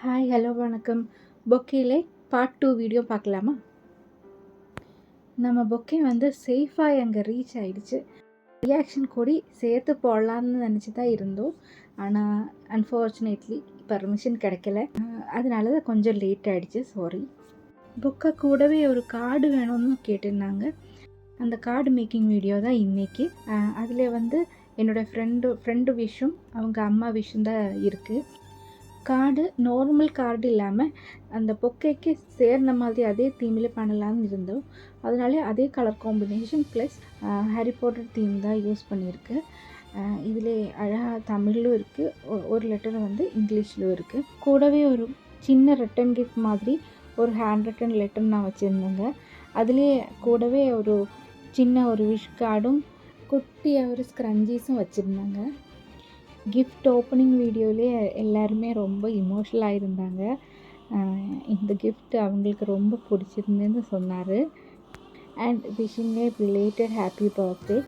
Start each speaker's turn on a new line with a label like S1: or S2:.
S1: Hi, hello, வணக்கம். பொக்கேல part 2 video பார்க்கலாமா? நம்ம பொக்கே வந்து சேஃபாக அங்கே ரீச் ஆயிடுச்சு. ரியாக்ஷன் கூடி சேர்த்து போடலான்னு நினச்சி தான் இருந்தோம். ஆனால் அன்ஃபார்ச்சுனேட்லி பர்மிஷன் கிடைக்கல. அதனால தான் கொஞ்சம் லேட் ஆகிடுச்சு, சாரி. புக்கை கூடவே ஒரு கார்டு வேணும்னு கேட்டிருந்தாங்க. அந்த கார்டு மேக்கிங் வீடியோ தான் இன்றைக்கி. அதில் வந்து என்னோடய ஃப்ரெண்டு விஷும் அவங்க அம்மா விஷும் தான் இருக்குது. கார்டு நார்மல் கார்டு இல்லாமல் அந்த பொக்கேக்கு சேர்ந்த மாதிரி அதே தீமில் பண்ணலான்னு இருந்தோம். அதனாலே அதே colour combination plus Harry Potter theme தான் யூஸ் பண்ணியிருக்கு. இதில் அழகாக தமிழும் இருக்குது, ஒரு லெட்டர் வந்து இங்கிலீஷ்லும் இருக்குது. கூடவே ஒரு சின்ன ரிட்டன் கிஃப்ட் மாதிரி ஒரு ஹேண்ட் ரிட்டன் லெட்டர் நான் வச்சுருந்தேங்க. அதுலேயே கூடவே ஒரு சின்ன ஒரு விஷ் கார்டும் குட்டியாக ஒரு ஸ்க்ரன்ச்சீஸும் வச்சுருந்தாங்க. கிஃப்ட் ஓப்பனிங் வீடியோவிலே எல்லாருமே ரொம்ப இமோஷ்னலாக இருந்தாங்க. இந்த கிஃப்ட் அவங்களுக்கு ரொம்ப பிடிச்சிருந்துன்னு சொன்னார். And wishing A belated happy birthday.